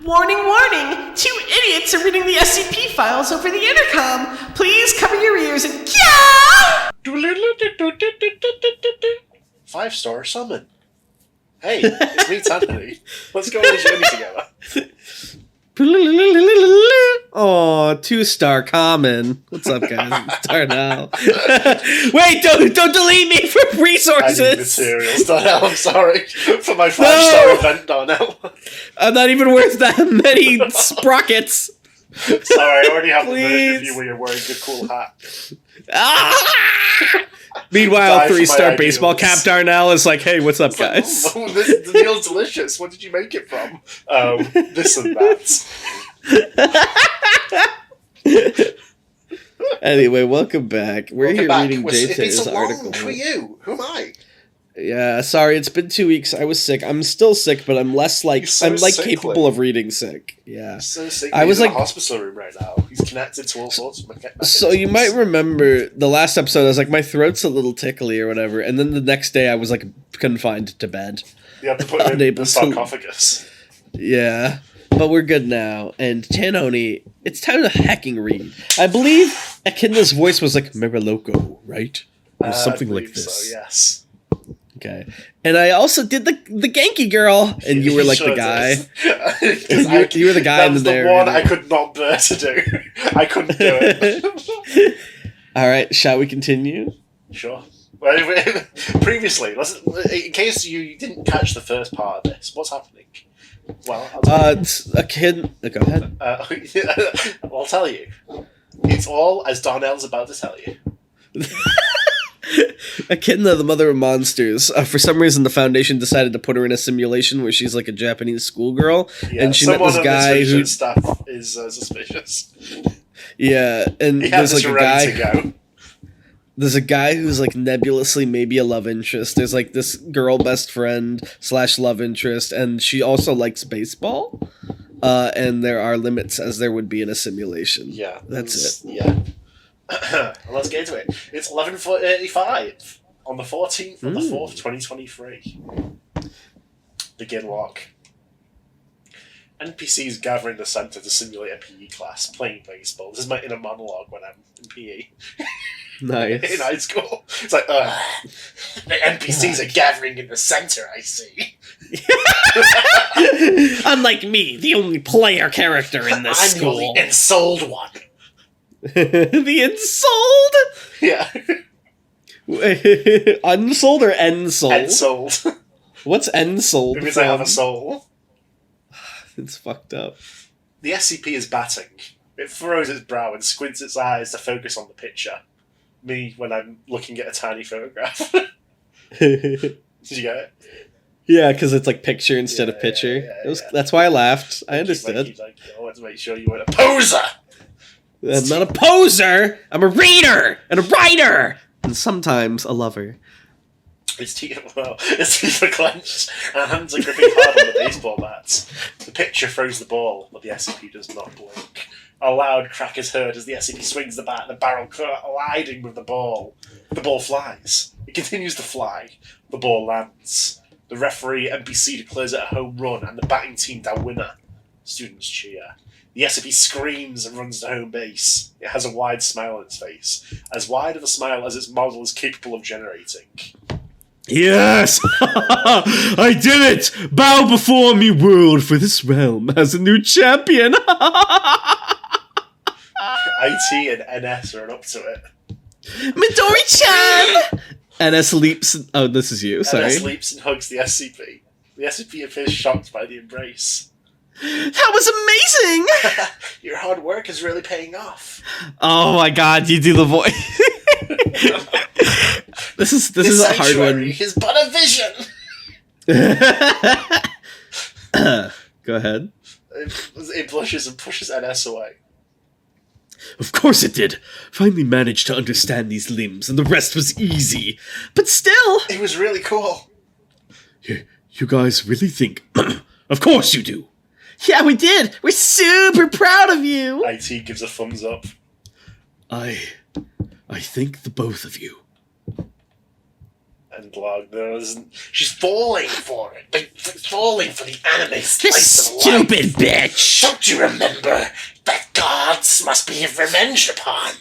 Warning, warning! 2 idiots are reading the SCP files over the intercom. Please cover your ears and yeah! 5-star summon. Hey, it's me, Anthony. Let's go on a journey together. Oh, 2-star common. What's up, guys? It's Darnell. Wait, don't delete me from resources. I need materials, Darnell. I'm sorry for my 5-star event, Darnell. I'm not even worth that many sprockets. Sorry, I already have Please. the version of you where you're wearing a cool hat. Meanwhile, Die for my 3-star baseball ideals. cap Darnell is like, hey, what's up, guys? The meal's delicious. What did you make it from? This and that. Anyway, welcome back. We're Welcome here back. reading It's been JT's so long article. for you. Who am I? Yeah, sorry, it's been 2 weeks. I was sick. I'm still sick, but I'm less like You're so I'm like sickly. capable of reading sick. Yeah. So sick. I was He's in like- a hospital room right now. He's connected to all sorts of mechanisms. So you might remember the last episode. I was like, my throat's a little tickly or whatever, and then the next day I was like confined to bed. You have to put him in unable the to- sarcophagus. Yeah, but we're good now. And Tanoni, it's time to hacking read. I believe Echidna's voice was like Meriloko, right? Or something I like believe this. So, yes. Okay. And I also did the Genki girl, and you were like the guy. You were the guy that in was the the narrator. one I could not bear to do. I couldn't do it. All right, shall we continue? Sure. Previously, in case you didn't catch the first part of this, what's happening? Well, I'll tell you. It's a kid. Go ahead. I'll tell you. It's all as Darnell's about to tell you. Echidna, the mother of monsters. For some reason, the Foundation decided to put her in a simulation where she's like a Japanese schoolgirl, Yeah, and she met someone this on guy this who. research staff is suspicious. Yeah, and He has there's this like a ready guy. to go. There's a guy who's like nebulously maybe a love interest. There's like this girl best friend / love interest, and she also likes baseball. And there are limits as there would be in a simulation. Yeah, That's it. Yeah. Let's get into it. It's 11:35 on the 14th of the 4th, 2023. Begin log. NPCs gather in the centre to simulate a PE class, playing baseball. This is my inner monologue when I'm in PE. Nice. In high school. It's like, the NPCs are gathering in the centre, I see. Unlike me, the only player character in this I'm school. the ensouled one. The ensouled? Yeah. Unsold or ensouled? Ensouled. What's ensouled? It means I have a soul. It's fucked up. The SCP is batting. It furrows its brow and squints its eyes to focus on the picture. Me, when I'm looking at a tiny photograph. Did you get it? Yeah, because it's like picture instead of Yeah, picture. yeah. That's why I laughed. I understood. He's like, I want to make sure you weren't a poser! I'm not a poser! I'm a reader! And a writer! And sometimes a lover. His teeth are clenched and hands are gripping hard on the baseball bats. The pitcher throws the ball, but the SCP does not blink. A loud crack is heard as the SCP swings the bat, the barrel colliding with the ball. The ball flies. It continues to fly. The ball lands. The referee NPC declares it a home run, and the batting team their winner. Students cheer. The SCP screams and runs to home base. It has a wide smile on its face, as wide of a smile as its model is capable of generating. Yes! I did it! Bow before me, world, for this realm has a new champion! IT and NS are up to it. Midori-chan! NS leaps... Oh, this is you, sorry. NS leaps and hugs the SCP. The SCP appears shocked by the embrace. That was amazing! Your hard work is really paying off. Oh my god, you do the voice. This is a hard one. Is but a vision. Go ahead. It blushes and pushes NS away. Of course it did. Finally managed to understand these limbs, and the rest was easy. But still... It was really cool. You guys really think... Of course you do. Yeah, we did. We're super proud of you. IT gives a thumbs up. I thank the both of you. And Log, no, isn't. She's falling for it. falling for the anime This slice of life. stupid bitch! Don't you remember that gods must be revenged upon?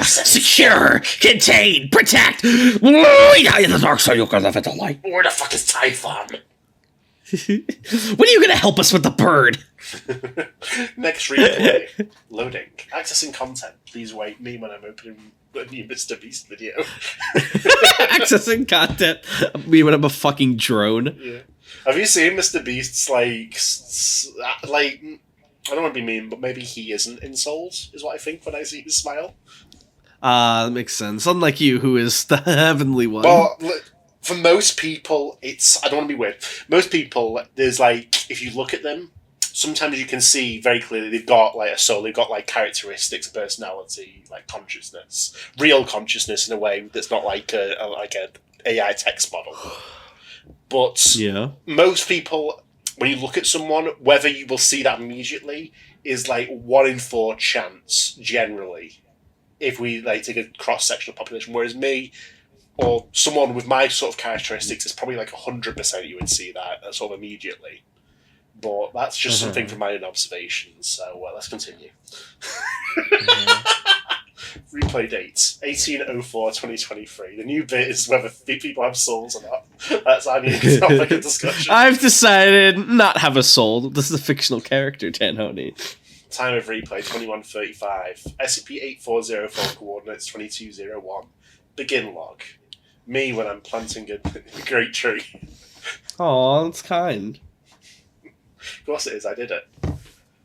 Secure, contain, protect. We die in the dark so you can live in the light. Where the fuck is Typhon? When are you gonna help us with the bird? Next replay. Loading. Accessing content. Please wait me when I'm opening a new Mr. Beast video. Accessing content. Me when I'm a fucking drone. Yeah. Have you seen Mr. Beast's, like, I don't want to be mean, but maybe he isn't in Souls, is what I think when I see his smile. That makes sense. Unlike you, who is the heavenly one. Well, for most people, I don't want to be weird. Most people, there's, like, if you look at them, sometimes you can see very clearly they've got, like, a soul, they've got, like, characteristics, personality, like, consciousness. Real consciousness in a way that's not like a AI text model. But yeah. most people, when you look at someone, whether you will see that immediately is, like, 1 in 4 chance, generally, if we, like, take a cross-sectional population. Whereas me, or someone with my sort of characteristics, it's probably like 100% you would see that sort of immediately. But that's just something from my own observations, so let's continue. Replay dates, 18/04/2023. The new bit is whether people have souls or not. That's our new topic of discussion. I've decided not have a soul. This is a fictional character, Tanhoney. Time of replay, 21:35. SCP-8404 coordinates 2201. Begin log. Me when I'm planting a great tree. Aw, that's kind. Of course it is, I did it.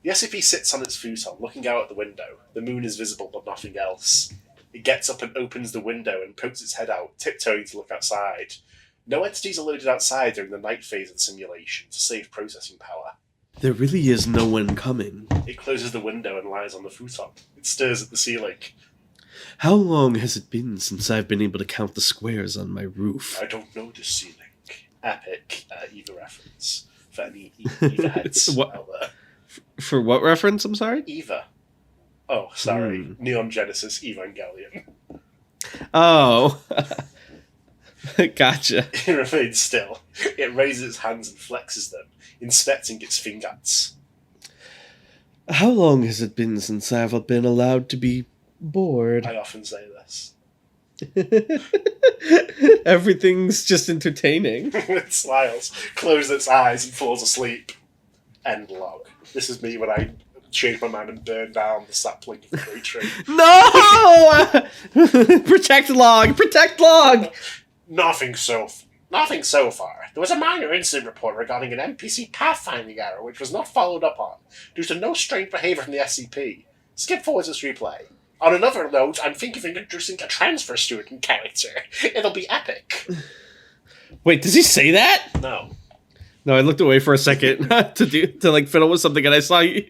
The SCP sits on its futon, looking out at the window. The moon is visible, but nothing else. It gets up and opens the window and pokes its head out, tiptoeing to look outside. No entities are loaded outside during the night phase of the simulation to save processing power. There really is no one coming. It closes the window and lies on the futon. It stares at the ceiling. How long has it been since I've been able to count the squares on my roof? I don't know this ceiling. Epic EVA reference for any EVA heads What? out there. For what reference, I'm sorry? EVA. Oh, sorry. Neon Genesis Evangelion. Oh. Gotcha. It remains still. It raises its hands and flexes them, inspecting its fingers. How long has it been since I've been allowed to be bored? I often say this. Everything's just entertaining. It smiles, closes its eyes, and falls asleep. End log. This is me when I change my mind and burn down the sapling of the great tree. No! Protect log! Protect log! Nothing so far. There was a minor incident report regarding an NPC pathfinding error which was not followed up on, due to no strange behaviour from the SCP. Skip forward this replay. On another note, I'm thinking of introducing a transfer student character. It'll be epic. Wait, does he say that? No. No, I looked away for a second to fiddle with something, and I saw you.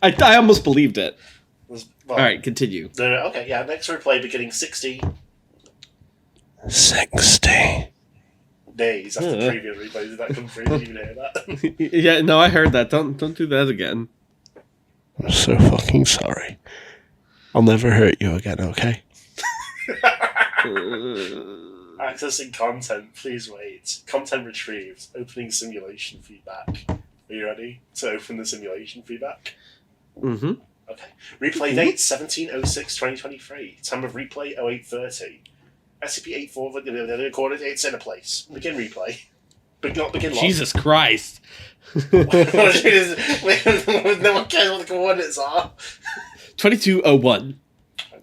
I almost believed it. Well, all right, continue. Okay, yeah. Next replay beginning 60 days after the previous replay. Did that come through? Did you even hear that? Yeah, no, I heard that. Don't do that again. I'm so fucking sorry. I'll never hurt you again, okay? Accessing content, please wait. Content retrieved. Opening simulation feedback. Are you ready to open the simulation feedback? Mm-hmm. Okay. Replay date 17/06/2023. Time of replay 08:30. SCP-84, the coordinates in a place. Begin replay. Not begin log. Jesus Christ. No one cares what the coordinates are. 2201.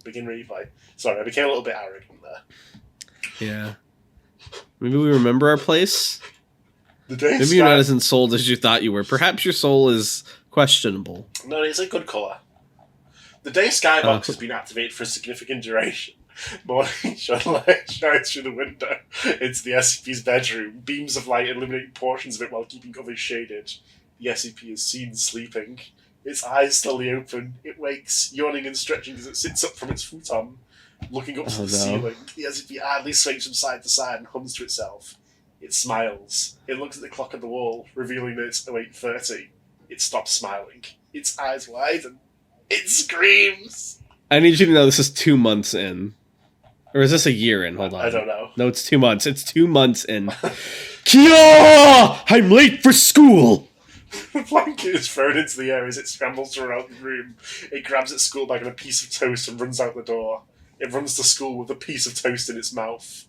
Begin replay. Sorry, I became a little bit arrogant there. Yeah. Maybe we remember our place? Maybe you're not as ensouled as you thought you were. Perhaps your soul is questionable. No, it's a good colour. The day skybox has been activated for a significant duration. Morning sunlight shines through the window into the SCP's bedroom. Beams of light illuminate portions of it while keeping others shaded. The SCP is seen sleeping. Its eyes slowly open. It wakes, yawning and stretching as it sits up from its futon. Looking up to the ceiling, the SCP idly swings from side to side and hums to itself. It smiles. It looks at the clock on the wall, revealing that it's 08:30. It stops smiling. Its eyes widen. It screams! I need you to know this is 2 months in. Or is this a year in? Hold on. I don't know. No, it's 2 months. It's 2 months in. Kia! I'm late for school! The blanket is thrown into the air as it scrambles around the room. It grabs its school bag and a piece of toast and runs out the door. It runs to school with a piece of toast in its mouth.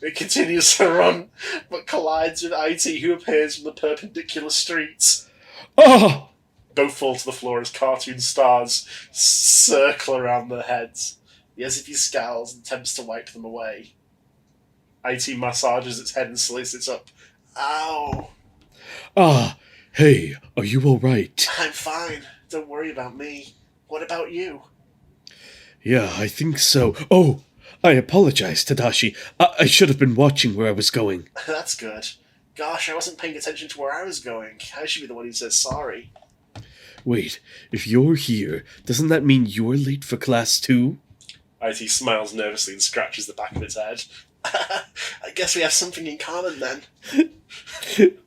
It continues to run, but collides with IT, who appears from the perpendicular streets. Oh! Both fall to the floor as cartoon stars circle around their heads. The SCP scowls and attempts to wipe them away. IT massages its head and slits it up. Ow! Ah, hey, are you alright? I'm fine. Don't worry about me. What about you? Yeah, I think so. Oh, I apologize, Tadashi. I should have been watching where I was going. That's good. Gosh, I wasn't paying attention to where I was going. I should be the one who says sorry. Wait, if you're here, doesn't that mean you're late for class too? IT smiles nervously and scratches the back of its head. I guess we have something in common then. You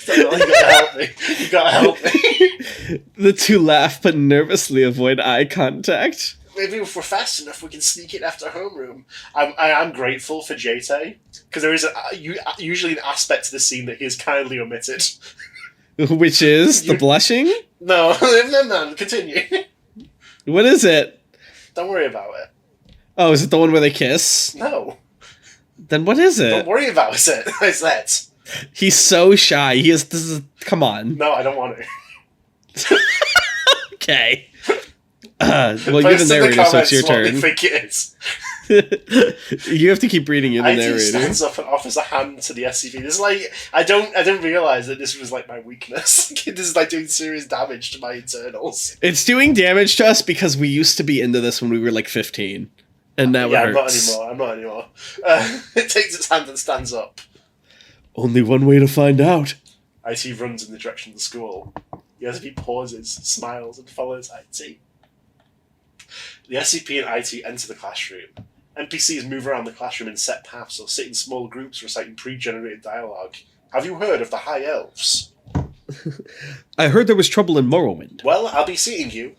gotta help me. You gotta help me. The two laugh but nervously avoid eye contact. Maybe if we're fast enough, we can sneak it after homeroom. I am grateful for JT, because there is usually an aspect to the scene that he has kindly omitted. Which is the blushing? No, no, continue. What is it? Don't worry about it. Oh, is it the one where they kiss? No. Then what is Don't it? worry about it. I said. He's so shy. Come on. No, I don't want to. Okay. Well, you're the narrator, so it's your what turn. they think it is. You have to keep reading. You're the IT narrator. stands up and offers a hand to the SCP. This is like I didn't realize that this was like my weakness. This is like doing serious damage to my internals. It's doing damage to us because we used to be into this when we were like 15, and now Yeah, it hurts. I'm not anymore. It takes its hand and stands up. Only one way to find out. IT runs in the direction of the school. The SCP pauses, smiles, and follows IT. The SCP and IT enter the classroom. NPCs move around the classroom in set paths or sit in small groups reciting pre-generated dialogue. Have you heard of the High Elves? I heard there was trouble in Morrowind. Well, I'll be seeing you.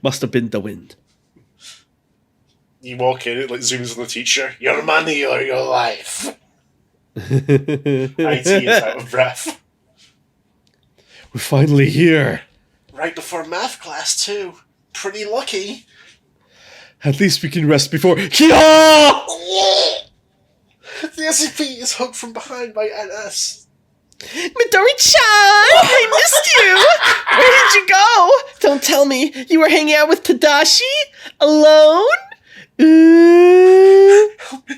Must have been the wind. You walk in, it like zooms on the teacher. Your money or your life. IT is out of breath. We're finally here. Right before math class, too. Pretty lucky. At least we can rest before. Kia! The SCP is hugged from behind by NS. Midori-chan! I missed you! Where did you go? Don't tell me you were hanging out with Tadashi? Alone? Help me.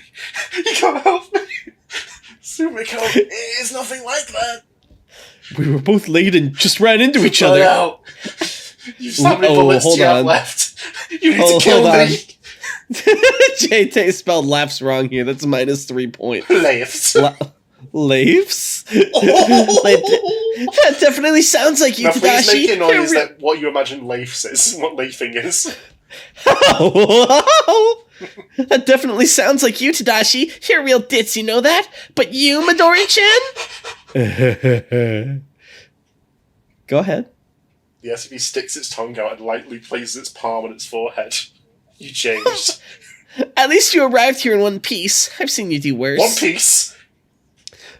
You can't help me. Sumiko, it's nothing like that. We were both late and just ran into each other. No. You just how many bullets hold do you have on. left? You need to kill hold on. me. JT spelled laughs wrong here. That's -3 points. Leifs. Leifs? That definitely sounds like you, Now please Tadashi. make a noise You're that what you imagine Leifs is, what leifing is. That definitely sounds like you, Tadashi. You're a real ditz, you know that? But you, Midori-chan? Go ahead. The SCP sticks its tongue out and lightly places its palm on its forehead. You changed. At least you arrived here in one piece. I've seen you do worse. One Piece.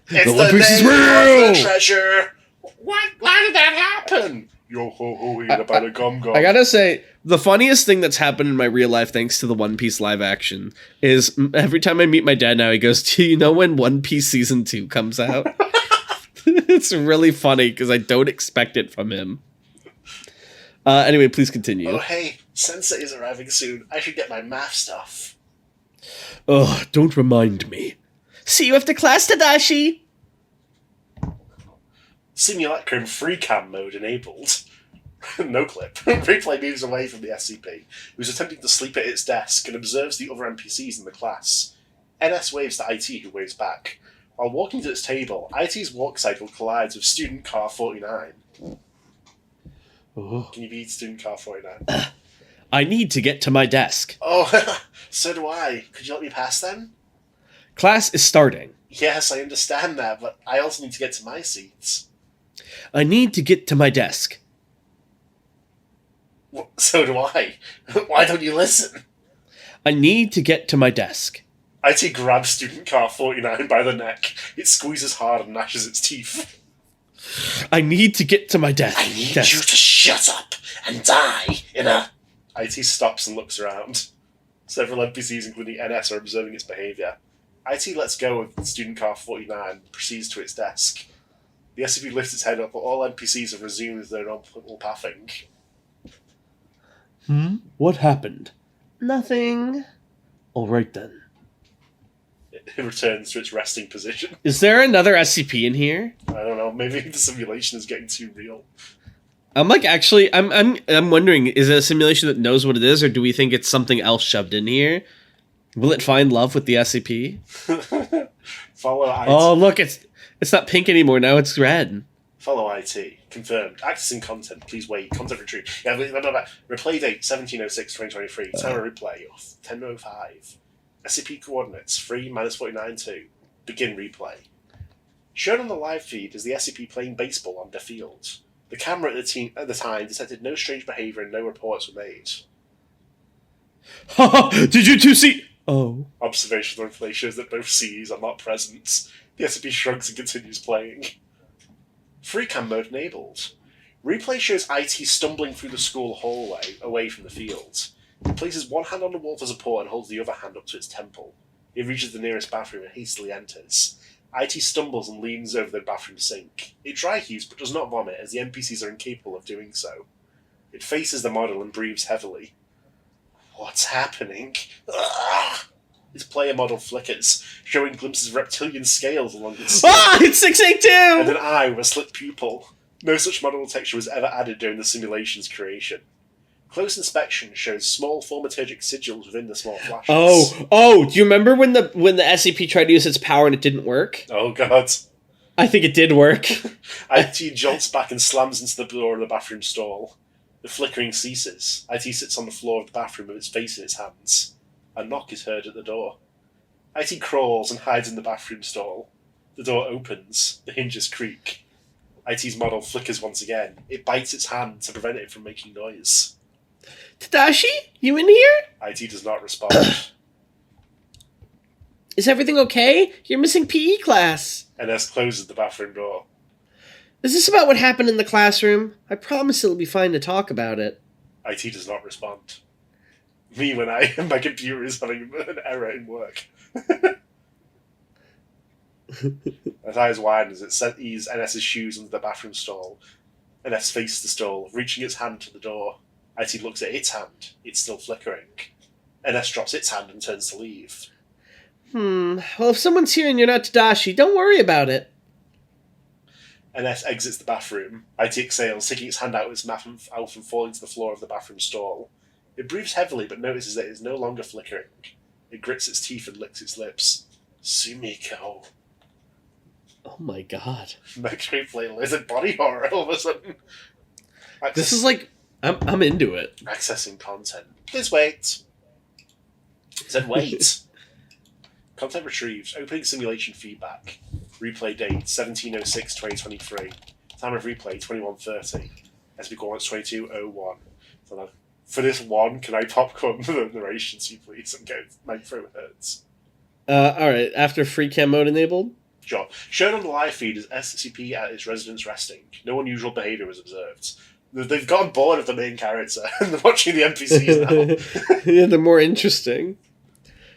It's One Piece is name of real! the treasure. What? Why did that happen? Yo ho ho, eat about a gum gum. I gotta say, the funniest thing that's happened in my real life, thanks to the One Piece live action, is every time I meet my dad now, he goes, "Do you know when One Piece Season 2 comes out?" It's really funny, because I don't expect it from him. Anyway, please continue. Oh hey, Sensei is arriving soon. I should get my math stuff. Ugh, don't remind me. See you after class, Tadashi. Simulacrum free cam mode enabled. No clip. Replay moves away from the SCP, who's attempting to sleep at its desk and observes the other NPCs in the class. NS waves to IT, who waves back. While walking to its table, IT's walk cycle collides with student car 49. Oh. Can you be student car 49? I need to get to my desk. Oh, so do I. Could you let me pass then? Class is starting. Yes, I understand that, but I also need to get to my seats. I need to get to my desk. So do I. Why don't you listen? I need to get to my desk. IT grabs student car 49 by the neck. It squeezes hard and gnashes its teeth. I need to get to my desk. I need you to shut up and die in a... IT stops and looks around. Several NPCs, including NS, are observing its behaviour. IT lets go of student car 49 and proceeds to its desk. The SCP lifts its head up, but all NPCs have resumed their normal pathing. What happened? Nothing. All right then. It returns to its resting position. Is there another SCP in here? I don't know, maybe the simulation is getting too real. I'm like, actually, I'm wondering, is it a simulation that knows what it is, or do we think it's something else shoved in here? Will it find love with the SCP? Follow IT. Oh, look, it's not pink anymore. Now it's red. Follow IT. Confirmed. Accessing content. Please wait. Content retrieve. Yeah, remember. Replay date 1706-2023. Time of replay of 10:05. SCP coordinates 3-49-2. Begin replay. Shown on the live feed is the SCP playing baseball on the field. The camera at the time detected no strange behaviour and no reports were made. Did you two see? Oh. Observational replay shows that both CEs are not present. The SCP shrugs and continues playing. Free cam mode enabled. Replay shows IT stumbling through the school hallway away from the field. It places one hand on the wall for support and holds the other hand up to its temple. It reaches the nearest bathroom and hastily enters. IT stumbles and leans over the bathroom sink. It dry heaves but does not vomit as the NPCs are incapable of doing so. It faces the model and breathes heavily. What's happening? Ugh! Its player model flickers, showing glimpses of reptilian scales along its skin. It's 682! And an eye with a slit pupil. No such model texture was ever added during the simulation's creation. Close inspection shows small thaumaturgic sigils within the small flashes. Oh! Do you remember when the SCP tried to use its power and it didn't work? Oh god. I think it did work. IT jolts back and slams into the door of the bathroom stall. The flickering ceases. IT sits on the floor of the bathroom with its face in its hands. A knock is heard at the door. IT crawls and hides in the bathroom stall. The door opens. The hinges creak. IT's model flickers once again. It bites its hand to prevent it from making noise. Tadashi, you in here? IT does not respond. Is everything okay? You're missing PE class. NS closes the bathroom door. Is this about what happened in the classroom? I promise it'll be fine to talk about it. IT does not respond. Me when my computer is having an error in work. Its eyes widen as it sees NS's shoes under the bathroom stall. NS faces the stall, reaching its hand to the door. IT looks at its hand. It's still flickering. NS drops its hand and turns to leave. Well, if someone's here and you're not Tadashi, don't worry about it. NS exits the bathroom. IT exhales, taking its hand out of its mouth and falling to the floor of the bathroom stall. It breathes heavily, but notices that it is no longer flickering. It grits its teeth and licks its lips. Sumiko. Oh my god. Next replay, lizard body horror all of a sudden. This is like... I'm into it. Accessing content. Please wait. It said wait. Content retrieved. Opening simulation feedback. Replay date 1706-2023. Time of replay 21:30. SB coordinates 22:01. So now, for this one, can I popcorn the narration to you, please? My throat hurts. Alright, after free cam mode enabled? Sure. Shown on the live feed is SCP at its residence resting. No unusual behaviour was observed. They've gotten bored of the main character and they're watching the NPCs now. Yeah, they're more interesting.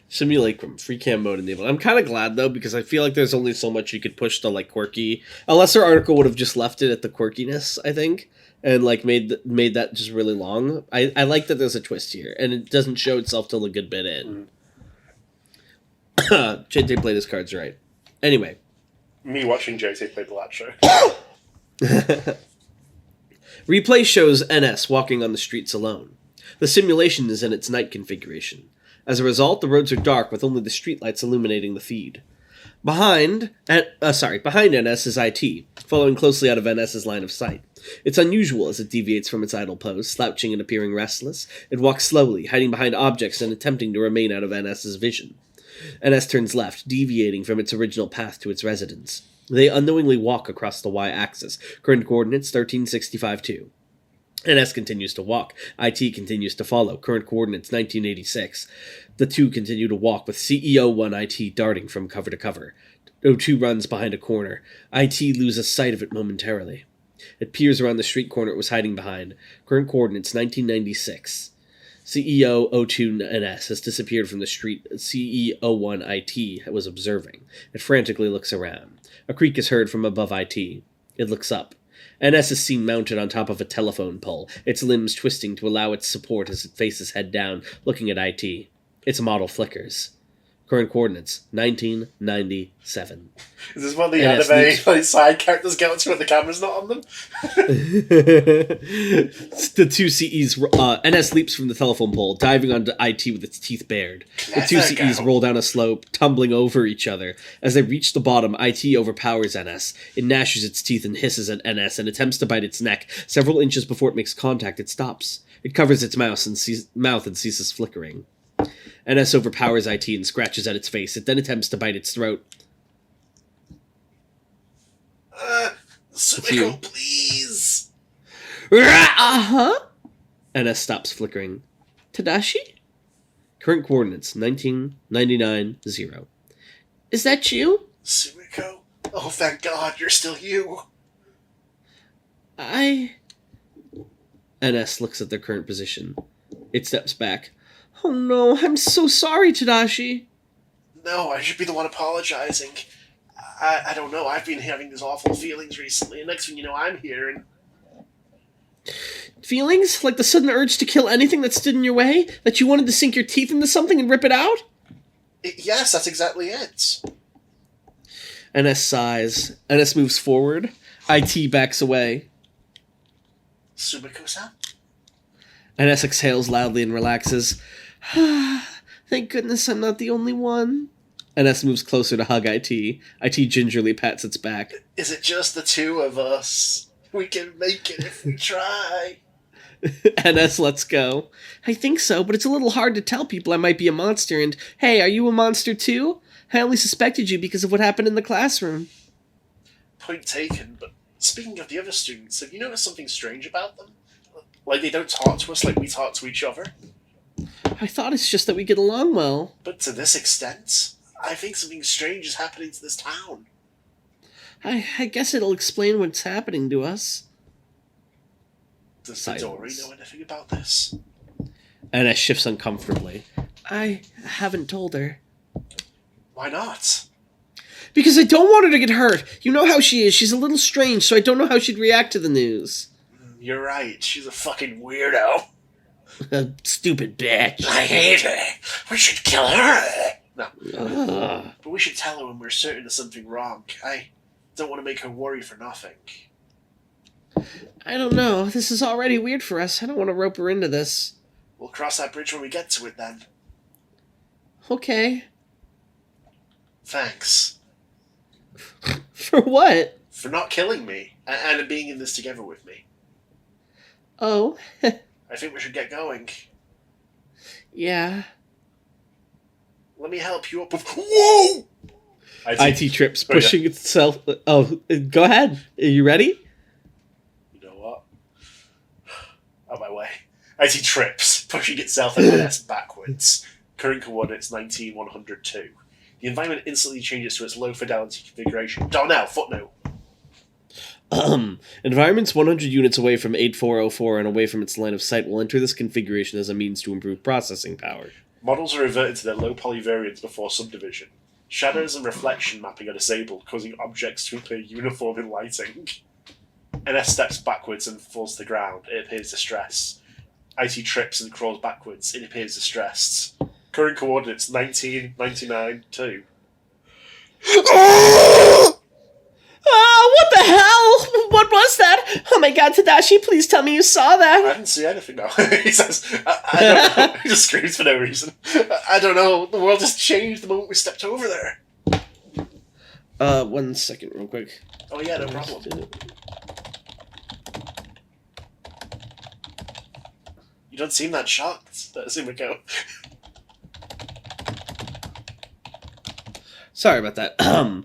Simulacrum, free cam mode enabled. I'm kind of glad though, because I feel like there's only so much you could push to like quirky, unless their article would have just left it at the quirkiness, I think, and like made that just really long. I like that there's a twist here, and it doesn't show itself till a good bit in. JT played his cards right. Anyway. Me watching JT play the lad show. Replay shows NS walking on the streets alone. The simulation is in its night configuration. As a result, the roads are dark with only the streetlights illuminating the feed. Behind NS is IT, following closely out of NS's line of sight. It's unusual as it deviates from its idle pose, slouching and appearing restless. It walks slowly, hiding behind objects and attempting to remain out of NS's vision. NS turns left, deviating from its original path to its residence. They unknowingly walk across the y-axis, current coordinates 1365-2. NS continues to walk. IT continues to follow. Current coordinates 1986. The two continue to walk, with CEO1 IT darting from cover to cover. O2 runs behind a corner. IT loses sight of it momentarily. It peers around the street corner it was hiding behind. Current coordinates 1996. CEO O2 NS has disappeared from the street CEO1 IT was observing. It frantically looks around. A creak is heard from above IT. It looks up. NS is seen mounted on top of a telephone pole, its limbs twisting to allow its support as it faces head down, looking at IT. Its model flickers. Current coordinates, 1997. Is this one of the NS anime leaps- like, side characters get onto when the camera's not on them? The two CEs, NS leaps from the telephone pole, diving onto IT with its teeth bared. The two Let her CEs go. roll down a slope, tumbling over each other. As they reach the bottom, IT overpowers NS. It gnashes its teeth and hisses at NS and attempts to bite its neck. Several inches before it makes contact, it stops. It covers its mouth and ceases flickering. NS overpowers IT and scratches at its face. It then attempts to bite its throat. Sumiko, please! Uh-huh. NS stops flickering. Tadashi? Current coordinates, 1999-0. Is that you? Sumiko? Oh, thank God, you're still you. NS looks at their current position. It steps back. Oh no, I'm so sorry, Tadashi. No, I should be the one apologizing. I don't know, I've been having these awful feelings recently, and next thing you know, I'm here, and Feelings? Like the sudden urge to kill anything that stood in your way? That you wanted to sink your teeth into something and rip it out? yes, that's exactly it. NS sighs. NS moves forward. IT backs away. Sumiko-san? NS exhales loudly and relaxes. Thank goodness I'm not the only one. NS moves closer to hug IT. IT gingerly pats its back. Is it just the two of us? We can make it if we try. NS lets go. I think so, but it's a little hard to tell people I might be a monster, and hey, are you a monster too? I only suspected you because of what happened in the classroom. Point taken, but speaking of the other students, have you noticed something strange about them? Like they don't talk to us like we talk to each other? I thought it's just that we get along well. But to this extent, I think something strange is happening to this town. I guess it'll explain what's happening to us. Does Silence. Midori know anything about this? NS shifts uncomfortably. I haven't told her. Why not? Because I don't want her to get hurt. You know how she is. She's a little strange, so I don't know how she'd react to the news. You're right, she's a fucking weirdo. Stupid bitch. I hate her. We should kill her. No, Ugh. but we should tell her when we're certain there's something wrong. I don't want to make her worry for nothing. I don't know. This is already weird for us. I don't want to rope her into this. We'll cross that bridge when we get to it then. Okay. Thanks. For what? For not killing me, and being in this together with me. Oh. I think we should get going. Yeah. Let me help you up with... Whoa! IT trips, pushing itself... Oh, go ahead. Are you ready? You know what? Out my way. IT trips, pushing itself and NS backwards. Current coordinates 19102. The environment instantly changes to its low fidelity configuration. Darnell, footnote. Environments 100 units away from 8404 and away from its line of sight will enter this configuration as a means to improve processing power. Models are reverted to their low poly variants before subdivision. Shadows and reflection mapping are disabled, causing objects to appear uniform in lighting. NS steps backwards and falls to the ground. It appears distressed. IT trips and crawls backwards. It appears distressed. Current coordinates 1999-2. What the hell? What was that? Oh my god, Tadashi, please tell me you saw I that. didn't see anything now. He says, I don't know. He just screams for no reason. I don't know. The world just changed the moment we stepped over there. 1 second, real quick. Oh yeah, no problem. You don't seem that shocked, Sumiko. Sorry about that.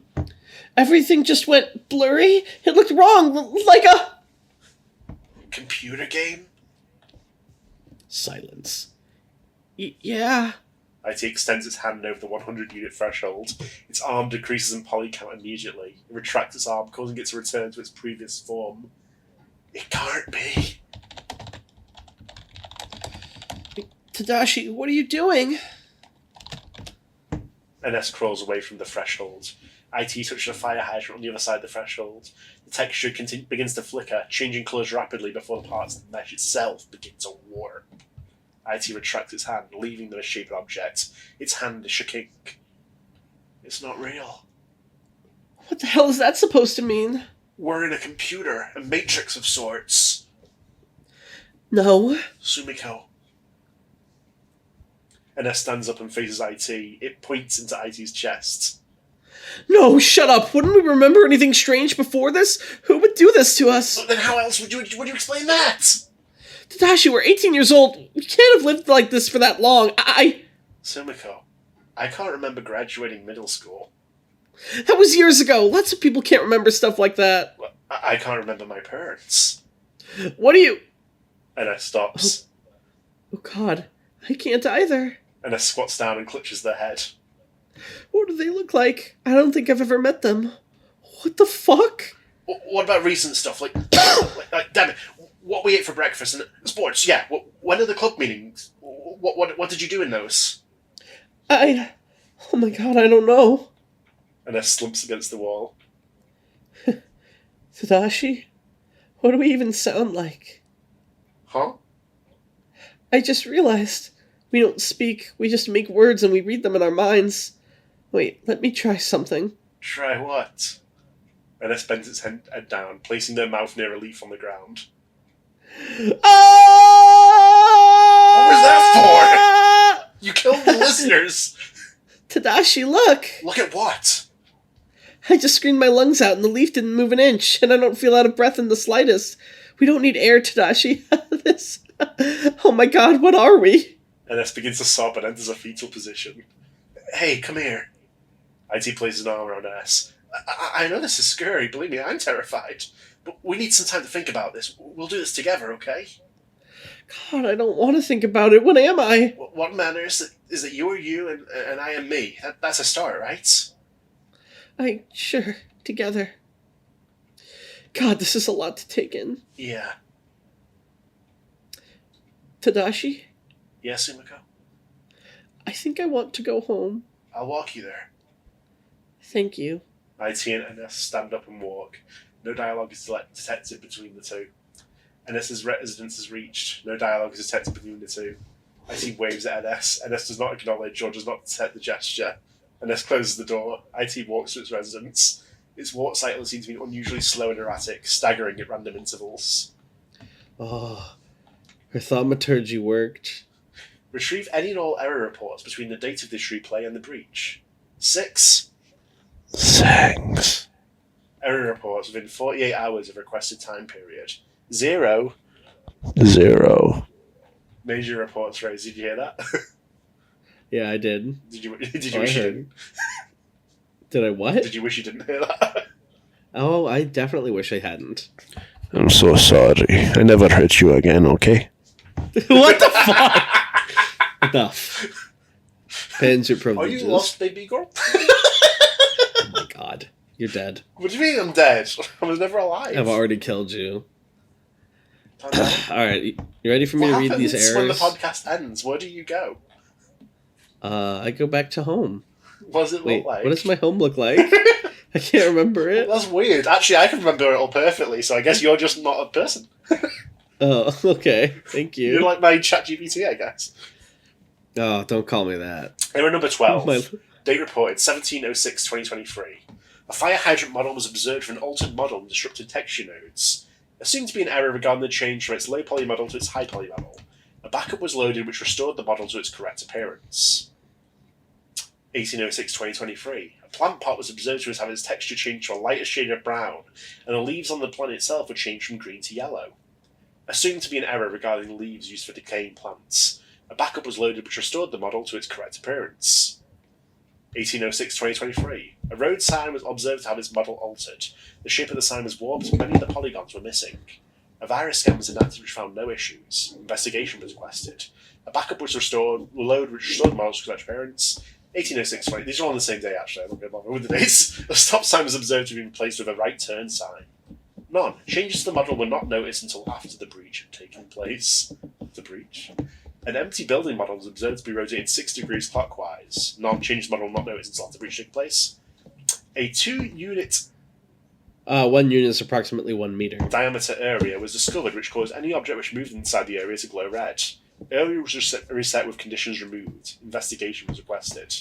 Everything just went blurry. It looked wrong, like a... computer game? Silence. Yeah. IT extends its hand over the 100-unit threshold. Its arm decreases in poly count immediately. It retracts its arm, causing it to return to its previous form. It can't be. Tadashi, what are you doing? NS crawls away from the threshold. IT touches a fire hydrant on the other side of the threshold. The texture begins to flicker, changing colours rapidly before the parts of the mesh itself begin to warp. IT retracts its hand, leaving the misshapen object. Its hand is shaking. It's not real. What the hell is that supposed to mean? We're in a computer, a matrix of sorts. No. Sumiko. NS stands up and faces IT. It points into IT's chest. No, shut up. Wouldn't we remember anything strange before this? Who would do this to us? But then how else would you explain that? Tadashi, we're 18 years old. We can't have lived like this for that long. Sumiko, I can't remember graduating middle school. That was years ago. Lots of people can't remember stuff like that. I can't remember my parents. What are you... NS stops. Oh, God. I can't either. NS squats down and clutches their head. What do they look like? I don't think I've ever met them. What the fuck? What about recent stuff? Like damn it, what we ate for breakfast and sports, yeah. When are the club meetings? What did you do in those? Oh my God, I don't know. NS slumps against the wall. Tadashi? What do we even sound like? Huh? I just realized. We don't speak, we just make words and we read them in our minds. Wait, let me try something. Try what? NS bends its head down, placing their mouth near a leaf on the ground. Oh! What was that for? You killed the listeners! Tadashi, look! Look at what? I just screamed my lungs out and the leaf didn't move an inch, and I don't feel out of breath in the slightest. We don't need air, Tadashi. This... Oh my God, what are we? NS begins to sob and enters a fetal position. Hey, come here. IT places an arm around NS. I know this is scary, believe me, I'm terrified. But we need some time to think about this. We'll do this together, okay? God, I don't want to think about it. What am I? What matters is that you are you and I am me. That's a start, right? Sure, together. God, this is a lot to take in. Yeah. Tadashi? Yes, Sumiko? I think I want to go home. I'll walk you there. Thank you. IT and NS stand up and walk. No dialogue is detected between the two. NS's residence is reached. No dialogue is detected between the two. IT waves at NS. NS does not acknowledge or does not detect the gesture. NS closes the door. IT walks to its residence. Its walk cycle seems to be unusually slow and erratic, staggering at random intervals. Oh, her thaumaturgy worked. Retrieve any and all error reports between the date of this replay and the breach. 6. Error reports within 48 hours of requested time period. 0. Major reports raised. Did you hear that? Yeah, I did. Did you wish you didn't? Did I what? Did you wish you didn't hear that? Oh, I definitely wish I hadn't. I'm so sorry. I never hurt you again, okay? What the fuck? Enough. Pens your privileges. Are you lost, baby girl? Oh my God. You're dead. What do you mean I'm dead? I was never alive. I've already killed you. Alright, you ready for me to read these errors? When the podcast ends, where do you go? I go back to home. What does it look like? What does my home look like? I can't remember it. That's weird. Actually, I can remember it all perfectly, so I guess you're just not a person. Oh, okay. Thank you. You're like my ChatGPT, I guess. Oh, don't call me that. Error number 12. Date reported 17/06/2023. A fire hydrant model was observed for an altered model and disrupted texture nodes. Assumed to be an error regarding the change from its low poly model to its high poly model. A backup was loaded which restored the model to its correct appearance. 18/06/2023. A plant pot was observed to have its texture changed to a lighter shade of brown, and the leaves on the plant itself were changed from green to yellow. Assumed to be an error regarding the leaves used for decaying plants. A backup was loaded which restored the model to its correct appearance. 18/06/2023. A road sign was observed to have its model altered. The shape of the sign was warped and many of the polygons were missing. A virus scan was enacted which found no issues. Investigation was requested. A backup was restored, load which restored models to correct appearance. 1806, right? These are all on the same day, actually. I'm not going to bother with the dates. A stop sign was observed to be replaced with a right turn sign. None. Changes to the model were not noticed until after the breach had taken place. The breach? An empty building model was observed to be rotated 6 degrees clockwise. None. Changes model not noticed until after the breach took place. A 2-unit 1 unit is approximately 1 meter. diameter area was discovered which caused any object which moved inside the area to glow red. Area was reset with conditions removed. Investigation was requested.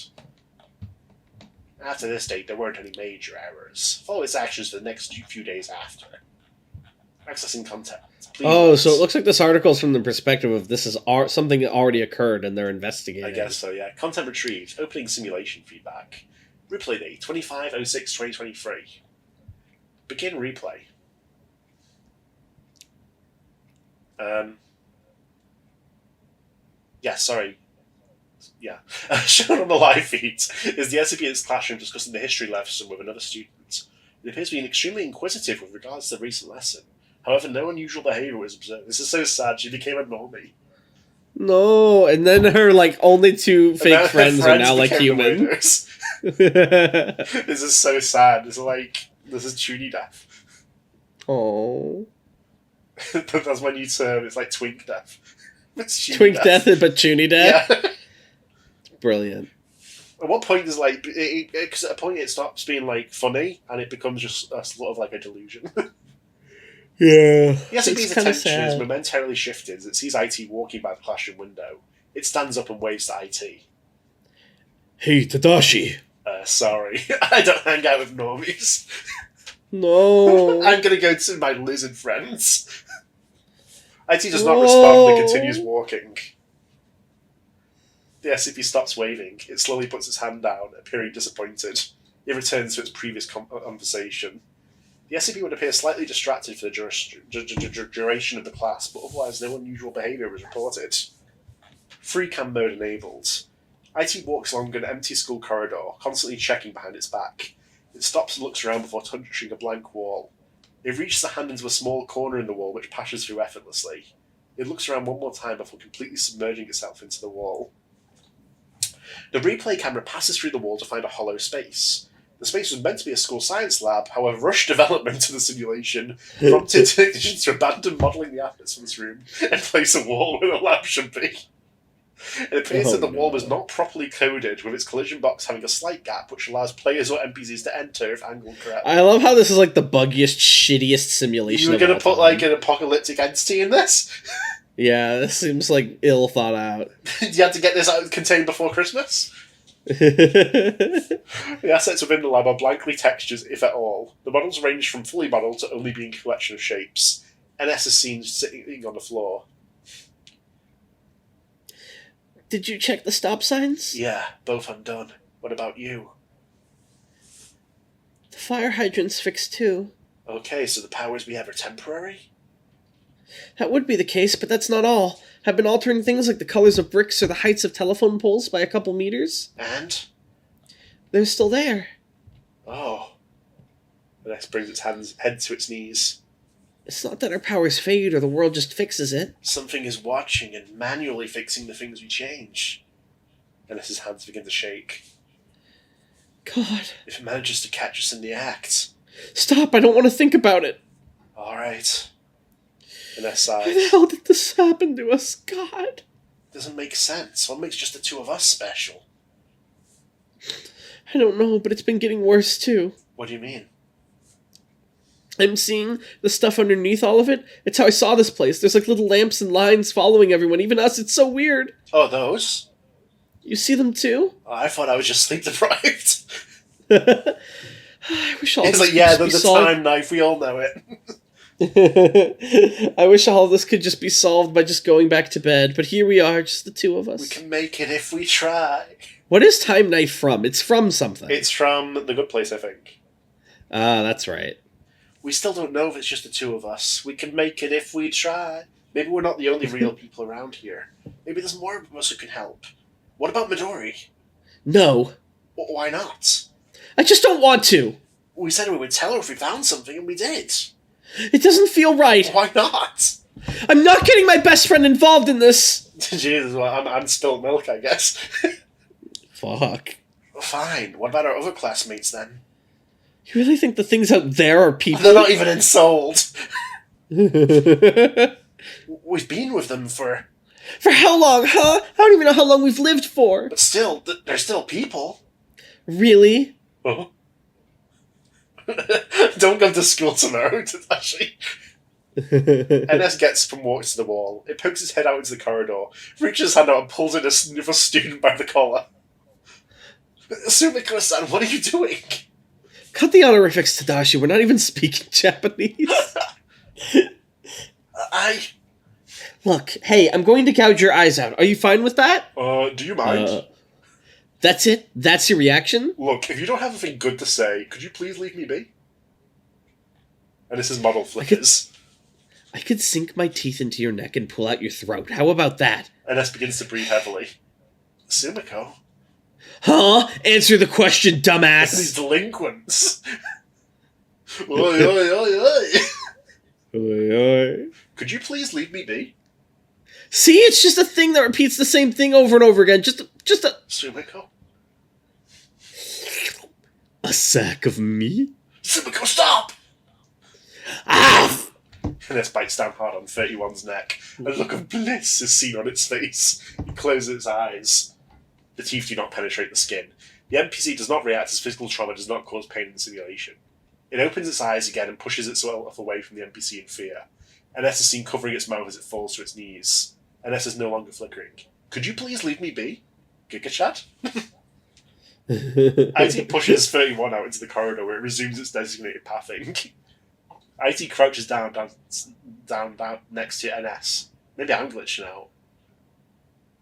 After this date, there weren't any major errors. Follow its actions for the next few days after. Accessing content. Please. So it looks like this article is from the perspective of this is something that already occurred and they're investigating. I guess so, yeah. Content retrieved. Opening simulation feedback. Replay date 25/06/2023. Begin replay. Yeah, sorry. Yeah. Shown on the live feed is the SCP in its classroom discussing the history lesson with another student. It appears to be extremely inquisitive with regards to the recent lesson. However, no unusual behaviour was observed. This is so sad. She became a normie. No, and then her only 2 fake friends are now human. This is so sad. This is Toonie death. Oh, That's my new term. It's like twink death. It's Toonie twink death, but Toonie death. Yeah. Brilliant. At what point does because at a point it stops being funny and it becomes just a sort of a delusion. Yeah. The SCP's kinda attention is sad. momentarily shifted as it sees IT walking by the classroom window. It stands up and waves to IT. Hey, Tadashi. Sorry, I don't hang out with normies. No. I'm gonna go to my lizard friends. IT does not respond and continues walking. The SCP stops waving. It slowly puts its hand down, appearing disappointed. It returns to its previous conversation. The SCP would appear slightly distracted for the duration of the class, but otherwise no unusual behaviour was reported. Free cam mode enabled. IT walks along an empty school corridor, constantly checking behind its back. It stops and looks around before touching a blank wall. It reaches a hand into a small corner in the wall which passes through effortlessly. It looks around one more time before completely submerging itself into the wall. The replay camera passes through the wall to find a hollow space. The space was meant to be a school science lab, however, rushed development of the simulation prompted technicians to abandon modelling the assets of this room and place a wall where the lab should be. It appears that the wall was not properly coded, with its collision box having a slight gap which allows players or NPCs to enter if angled correctly. I love how this is the buggiest, shittiest simulation. You were going to put an apocalyptic entity in this? Yeah, this seems ill thought out. You had to get this out contained before Christmas? The assets within the lab are blankly textures, if at all. The models range from fully modelled to only being a collection of shapes. NS is seen sitting on the floor. Did you check the stop signs? Yeah, both undone. What about you? The fire hydrant's fixed too. Okay, so the powers we have are temporary? That would be the case, but that's not all. I've been altering things like the colors of bricks or the heights of telephone poles by a couple meters. And? They're still there. Oh. The next brings its head to its knees. It's not that our powers fade or the world just fixes it. Something is watching and manually fixing the things we change. And as his hands begin to shake. God. If it manages to catch us in the act. Stop, I don't want to think about it. Alright. And that Why sigh. the hell did this happen to us, God? Doesn't make sense. What makes just the two of us special? I don't know, but it's been getting worse too. What do you mean? I'm seeing the stuff underneath all of it. It's how I saw this place. There's little lamps and lines following everyone, even us. It's so weird. Oh, those? You see them too? Oh, I thought I was just sleep deprived. I wish all It's this could yeah, just be the solved. time knife, we all know it. I wish all this could just be solved by just going back to bed, but here we are, just the two of us. We can make it if we try. What is Time Knife from? It's from something. It's from The Good Place, I think. Ah, that's right. We still don't know if it's just the two of us. We can make it if we try. Maybe we're not the only real people around here. Maybe there's more of us who can help. What about Midori? No. Why not? I just don't want to. We said we would tell her if we found something, and we did. It doesn't feel right. Why not? I'm not getting my best friend involved in this. Jesus, well, I'm spilt milk, I guess. Fuck. Fine. What about our other classmates then? You really think the things out there are people? They're not even ensouled. We've been with them for... For how long, huh? I don't even know how long we've lived for. But still, they're still people. Really? Oh. Don't come to school tomorrow, Tadashi. NS gets from walks to the wall. It pokes its head out into the corridor, reaches his hand out and pulls in another student by the collar. Sumiko-san, what are you doing? Cut the honorifics, Tadashi. We're not even speaking Japanese. Look, hey, I'm going to gouge your eyes out. Are you fine with that? Do you mind? That's it? That's your reaction? Look, if you don't have anything good to say, could you please leave me be? And this is model flickers. I could sink my teeth into your neck and pull out your throat. How about that? NS begins to breathe heavily. Sumiko? Huh? Answer the question, dumbass. These delinquents. Oi, oi, oi, oi. Oi, oi. Could you please leave me be? See, it's just a thing that repeats the same thing over and over again. Just a... Sumiko? A sack of meat? Sumiko, stop! Ah! NS bites down hard on 31's neck. A look of bliss is seen on its face. It closes its eyes. The teeth do not penetrate the skin. The NPC does not react as physical trauma does not cause pain in the simulation. It opens its eyes again and pushes itself away from the NPC in fear. NS is seen covering its mouth as it falls to its knees. NS is no longer flickering. Could you please leave me be? Giga chat? IT pushes 31 out into the corridor where it resumes its designated pathing. IT crouches down next to NS. Maybe I'm glitching out.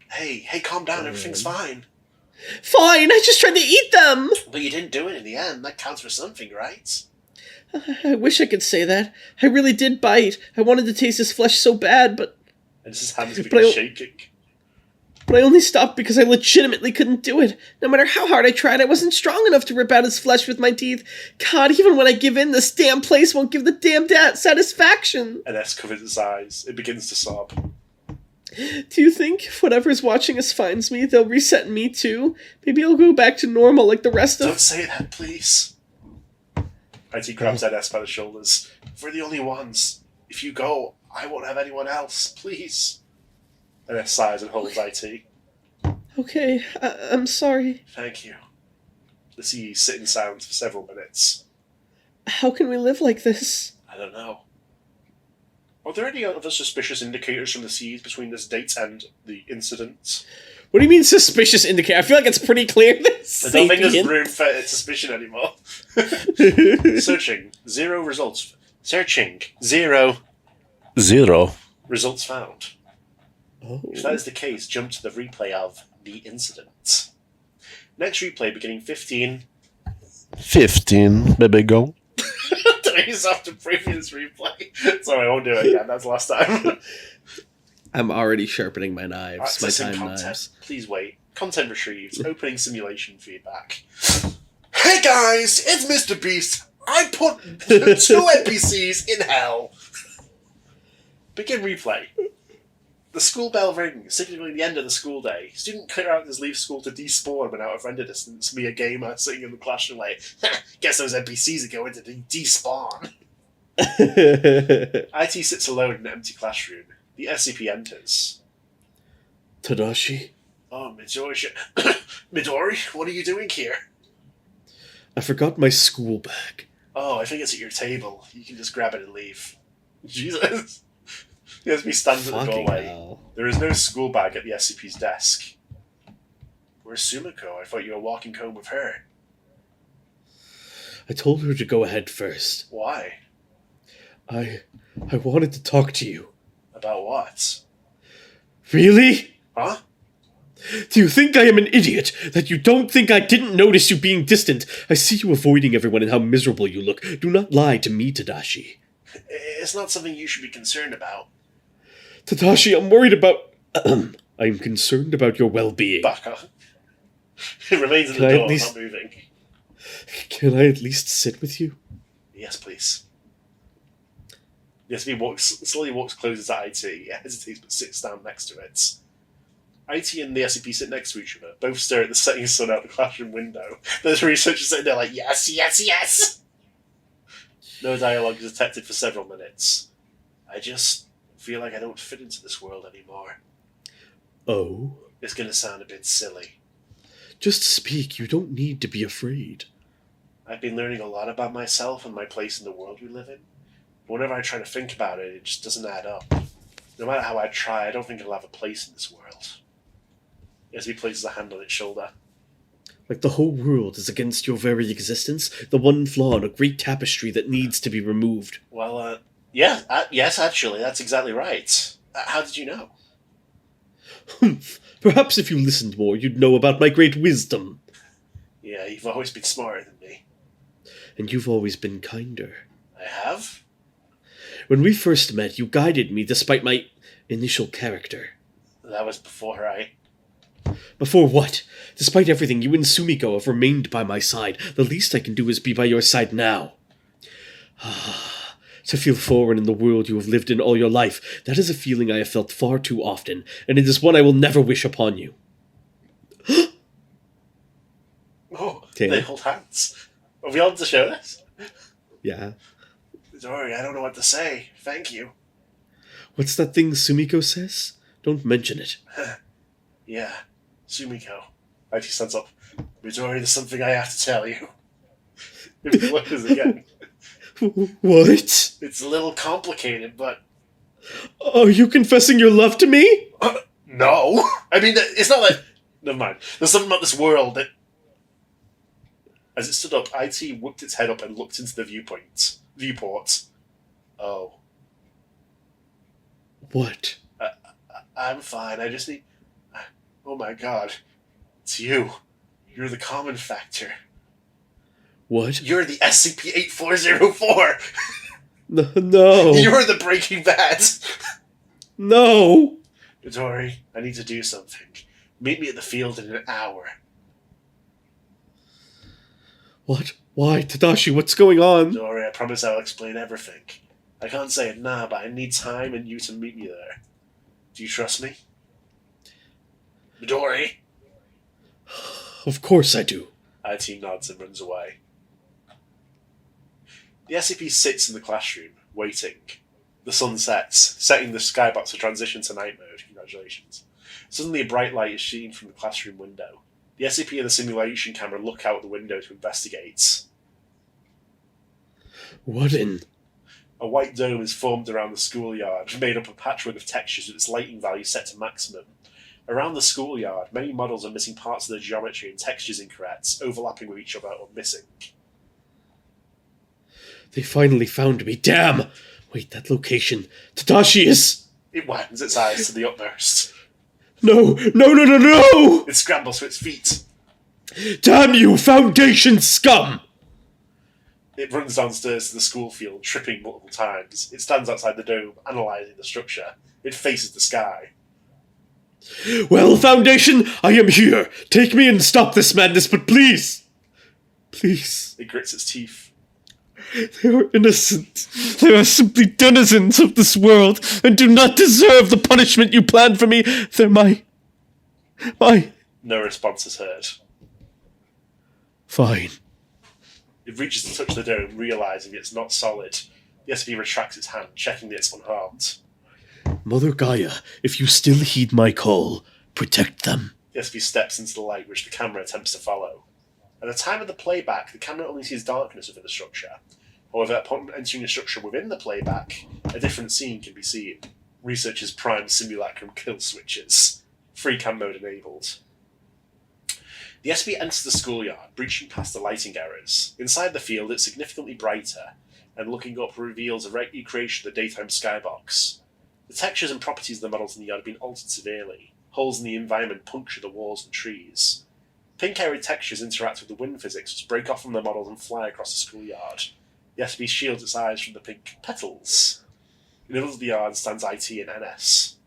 Hey, calm down, everything's fine. Fine, I just tried to eat them! But you didn't do it in the end, that counts for something, right? I wish I could say that. I really did bite. I wanted to taste his flesh so bad, but... And his hands begin shaking. But I only stopped because I legitimately couldn't do it. No matter how hard I tried, I wasn't strong enough to rip out his flesh with my teeth. God, even when I give in, this damn place won't give the damn satisfaction. NS covers its eyes. It begins to sob. Do you think if whatever's watching us finds me, they'll reset me too? Maybe I'll go back to normal like the rest of... Don't say that, please. IT grabs NS by the shoulders. We're the only ones. If you go, I won't have anyone else. Please. NS sighs and holds IT. Okay, I'm sorry. Thank you. The sea sit in silence for several minutes. How can we live like this? I don't know. Are there any other suspicious indicators from the seas between this date and the incident? What do you mean suspicious indicator? I feel like it's pretty clear that I don't think there's room for suspicion anymore. Searching. 0 results. Searching. 0. 0. Results found. Oh. If that is the case, jump to the replay of the incident. Next replay beginning 15. 15, baby, go. Days after previous replay. Sorry, I won't do it again. That's the last time. I'm already sharpening my knives, Accessing my time content. knives. Please wait. Content retrieved. Opening simulation feedback. Hey guys, it's Mr. Beast. I put 2 NPCs in hell. Begin replay. The school bell rings, signaling the end of the school day. Student clear out his leave school to despawn when out of render distance. Me, a gamer, sitting in the classroom like, guess those NPCs are going to despawn. IT sits alone in an empty classroom. The SCP enters. Tadashi? Oh, Midori. Midori, what are you doing here? I forgot my school bag. Oh, I think it's at your table. You can just grab it and leave. Jesus. He stands at the Fucking doorway. hell. There is no school bag at the SCP's desk. Where's Sumiko? I thought you were walking home with her. I told her to go ahead first. Why? I wanted to talk to you. About what? Really? Huh? Do you think I am an idiot? That you don't think I didn't notice you being distant? I see you avoiding everyone and how miserable you look. Do not lie to me, Tadashi. It's not something you should be concerned about. Tadashi, I'm worried about... I'm concerned about your well-being. Baka. It remains in Can the I at door, least- not moving. Can I at least sit with you? Yes, please. The SCP slowly walks closer to IT. It hesitates but sits down next to it. IT and the SCP sit next to each other, both stare at the setting sun out the classroom window. There's researchers sitting there like, yes, yes, yes! No dialogue is detected for several minutes. I just feel like I don't fit into this world anymore. Oh? It's gonna sound a bit silly. Just speak, you don't need to be afraid. I've been learning a lot about myself and my place in the world we live in. But whenever I try to think about it, it just doesn't add up. No matter how I try, I don't think I'll have a place in this world. As he places a hand on its shoulder. Like the whole world is against your very existence, the one flaw in a great tapestry that needs to be removed. Well, yes, actually, that's exactly right. How did you know? Humph. Perhaps if you listened more, you'd know about my great wisdom. Yeah, you've always been smarter than me. And you've always been kinder. I have? When we first met, you guided me despite my initial character. That was before I... Before what? Despite everything, you and Sumiko have remained by my side. The least I can do is be by your side now. To feel foreign in the world you have lived in all your life, that is a feeling I have felt far too often, and it is one I will never wish upon you. Oh, Taylor? they hold hands. Are we on to show this? Yeah. Sorry, I don't know what to say. Thank you. What's that thing Sumiko says? Don't mention it. Yeah, Sumiko. IT stands up. Midori, there's something I have to tell you. If he looks again. What? It's a little complicated, but... Are you confessing your love to me? No! I mean, it's not like... Never mind. There's something about this world that... As it stood up, IT whipped its head up and looked into the viewport. Oh. What? I'm fine. I just need... Oh my god. It's you. You're the common factor. What? You're the SCP-8404! No. You're the Breaking Bad! No. Midori, I need to do something. Meet me at the field in an hour. What? Why? Tadashi, what's going on? Midori, I promise I'll explain everything. I can't say it now, but I need time and you to meet me there. Do you trust me? Midori! Of course I do. IT nods and runs away. The SCP sits in the classroom, waiting. The sun sets, setting the skybox to transition to night mode. Congratulations. Suddenly a bright light is seen from the classroom window. The SCP and the simulation camera look out the window to investigate. What in? A white dome is formed around the schoolyard, made up of a patchwork of textures with its lighting value set to maximum. Around the schoolyard, many models are missing parts of their geometry and textures incorrect, overlapping with each other or missing. They finally found me. Damn! Wait, that location. Tadashi is... It widens its eyes to the utmost. No! No, no, no, no! It scrambles to its feet. Damn you, Foundation scum! It runs downstairs to the school field, tripping multiple times. It stands outside the dome, analysing the structure. It faces the sky. Well, Foundation, I am here. Take me and stop this madness, but please. Please. It grits its teeth. They are innocent. They are simply denizens of this world and do not deserve the punishment you planned for me. They're my... No response is heard. Fine. It reaches to touch the dome, realising it's not solid. The SCP retracts its hand, checking that it's unharmed. Mother Gaia, if you still heed my call, protect them. The SCP steps into the light, which the camera attempts to follow. At the time of the playback, the camera only sees darkness within the structure. However, upon entering the structure within the playback, a different scene can be seen. Researchers prime simulacrum kill switches. Free cam mode enabled. The SCP enters the schoolyard, breaching past the lighting errors. Inside the field, it's significantly brighter, and looking up reveals a recreation of the daytime skybox. The textures and properties of the models in the yard have been altered severely. Holes in the environment puncture the walls and trees. Pink-arid textures interact with the wind physics, which break off from the models and fly across the schoolyard. The SCP shields its eyes from the pink petals. In the middle of the yard stands IT and NS.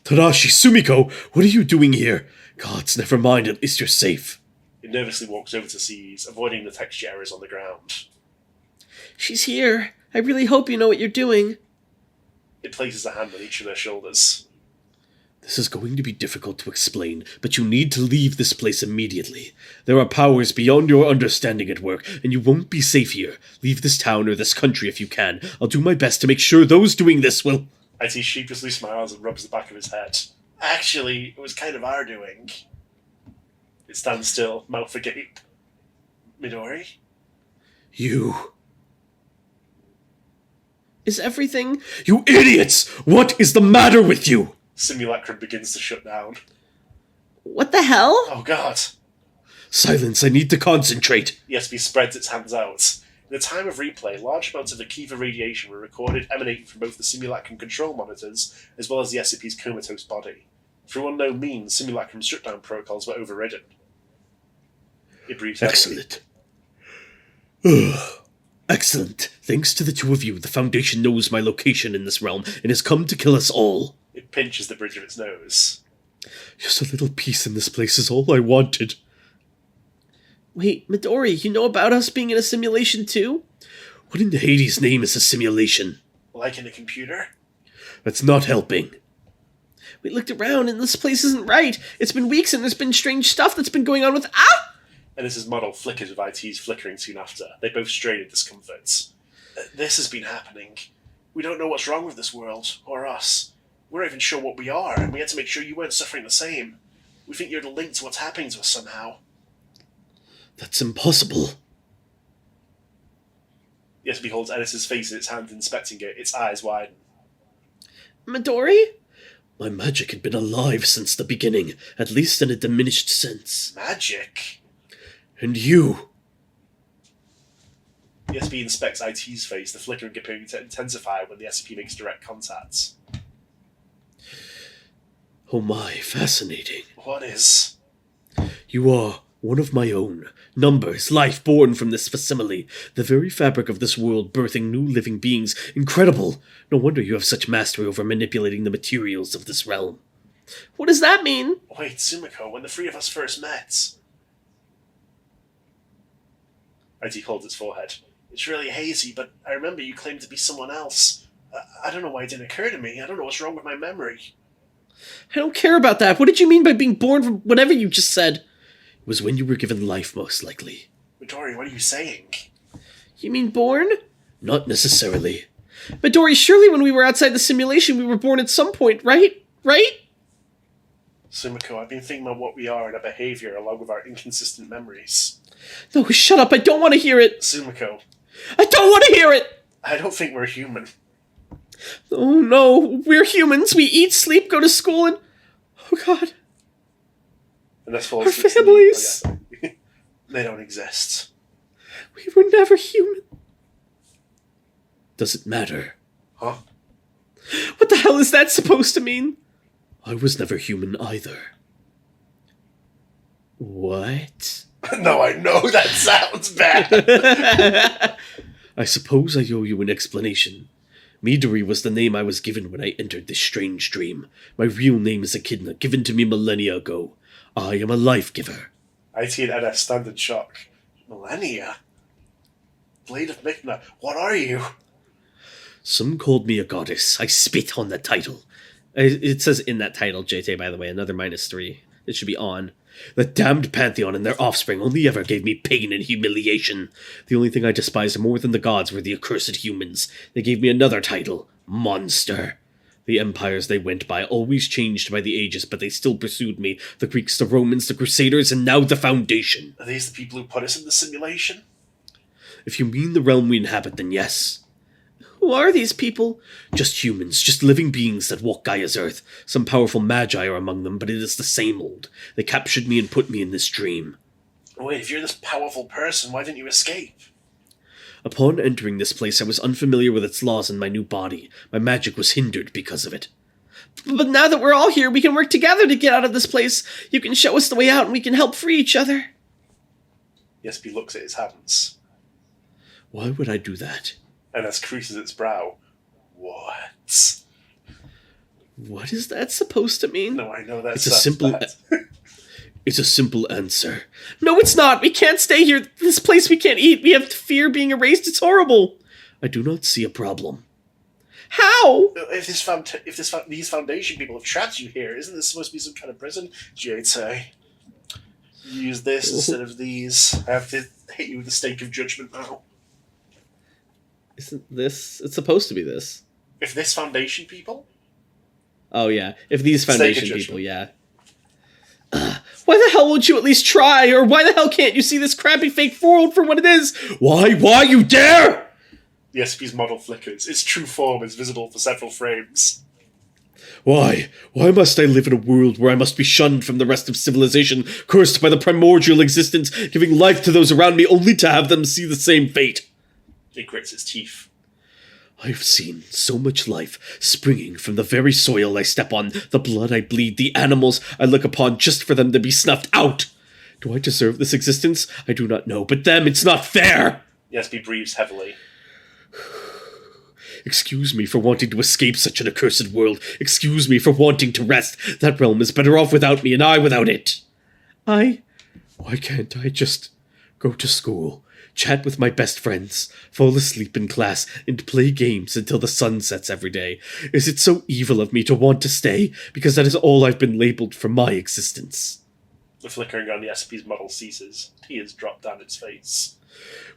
Tadashi, Sumiko, what are you doing here? Gods, never mind, at least you're safe. It nervously walks over to Seize, avoiding the texture errors on the ground. She's here. I really hope you know what you're doing. It places a hand on each of their shoulders. This is going to be difficult to explain, but you need to leave this place immediately. There are powers beyond your understanding at work, and you won't be safe here. Leave this town or this country if you can. I'll do my best to make sure those doing this will... IT sheepishly smiles and rubs the back of his head. Actually, it was kind of our doing. It stands still, mouth agape. Midori? You... Is everything... You idiots! What is the matter with you? Simulacrum begins to shut down. What the hell? Oh god. Silence, I need to concentrate. The SB spreads its hands out. In the time of replay, large amounts of Akiva radiation were recorded emanating from both the Simulacrum control monitors as well as the SCP's comatose body. Through unknown means, Simulacrum's shutdown protocols were overridden. It breathes heavily. Excellent. Excellent. Thanks to the two of you, the Foundation knows my location in this realm and has come to kill us all. It pinches the bridge of its nose. Just a little peace in this place is all I wanted. Wait, Midori, you know about us being in a simulation too? What in the Hades' name is a simulation? Like in a computer? That's not helping. We looked around and this place isn't right. It's been weeks and there's been strange stuff that's been going on with... Ah! Ennis's model flickers with IT's flickering soon after. They both strain in discomfort. This has been happening. We don't know what's wrong with this world, or us. We're not even sure what we are, and we had to make sure you weren't suffering the same. We think you're linked to what's happening to us somehow. That's impossible. Yes, beholds Ennis's face in its hand, inspecting it. Its eyes widen. Midori? My magic had been alive since the beginning, at least in a diminished sense. Magic? And you... The SB inspects IT's face, the flickering appearing to intensify when the SCP makes direct contact. Oh my, fascinating. What is? You are one of my own. Numbers, life born from this facsimile. The very fabric of this world birthing new living beings. Incredible! No wonder you have such mastery over manipulating the materials of this realm. What does that mean? Wait, Sumiko, when the three of us first met... IT holds its forehead. It's really hazy, but I remember you claimed to be someone else. I don't know why it didn't occur to me. I don't know what's wrong with my memory. I don't care about that. What did you mean by being born from whatever you just said? It was when you were given life, most likely. Midori, what are you saying? You mean born? Not necessarily. Midori, surely when we were outside the simulation we were born at some point, right? Right? Sumiko, I've been thinking about what we are and our behavior along with our inconsistent memories. No, shut up. I don't want to hear it. Sumiko, I don't want to hear it. I don't think we're human. Oh no, we're humans. We eat, sleep, go to school, and... Oh god. And this falls Our to its families. knees. Oh, yeah. They don't exist. We were never human. Does it matter? Huh? What the hell is that supposed to mean? I was never human either. What? No, I know that sounds bad. I suppose I owe you an explanation. Midori was the name I was given when I entered this strange dream. My real name is Echidna, given to me millennia ago. I am a life giver. IT and NS stand in shock. Millennia? Blade of Mikna, what are you? Some called me a goddess. I spit on the title. It says in that title, JT, by the way, another -3. It should be on. The damned Pantheon and their offspring only ever gave me pain and humiliation. The only thing I despised more than the gods were the accursed humans. They gave me another title, Monster. The empires they went by always changed by the ages, but they still pursued me. The Greeks, the Romans, the Crusaders, and now the Foundation. Are these the people who put us in the simulation? If you mean the realm we inhabit, then yes. Who are these people? Just humans, just living beings that walk Gaia's earth. Some powerful magi are among them, but it is the same old. They captured me and put me in this dream. Wait, if you're this powerful person, why didn't you escape? Upon entering this place, I was unfamiliar with its laws and my new body. My magic was hindered because of it. But now that we're all here, we can work together to get out of this place. You can show us the way out and we can help free each other. The SP looks at his hands. Why would I do that? NS creases its brow. What? What is that supposed to mean? No, I know that's It's a simple... bad. It's a simple answer. No, it's not. We can't stay here. This place we can't eat. We have fear being erased. It's horrible. I do not see a problem. How? If these Foundation people have trapped you here, isn't this supposed to be some kind of prison? Jade, use this instead of these. I have to hit you with the stake of judgment now. Isn't this... It's supposed to be this. If this Foundation people? Oh, yeah. If these Foundation Stake of people, yeah. Why the hell won't you at least try? Or why the hell can't you see this crappy fake world for what it is? Why you dare? The SCP's model flickers. Its true form is visible for several frames. Why must I live in a world where I must be shunned from the rest of civilization, cursed by the primordial existence, giving life to those around me only to have them see the same fate? It grits its teeth. I've seen so much life springing from the very soil I step on, the blood I bleed, the animals I look upon just for them to be snuffed out. Do I deserve this existence? I do not know, but them, it's not fair! The SCP breathes heavily. Excuse me for wanting to escape such an accursed world. Excuse me for wanting to rest. That realm is better off without me, and I without it. Why can't I just go to school, chat with my best friends, fall asleep in class, and play games until the sun sets every day? Is it so evil of me to want to stay, because that is all I've been labeled for my existence? The flickering on the SCP's model ceases. Tears drop down its face.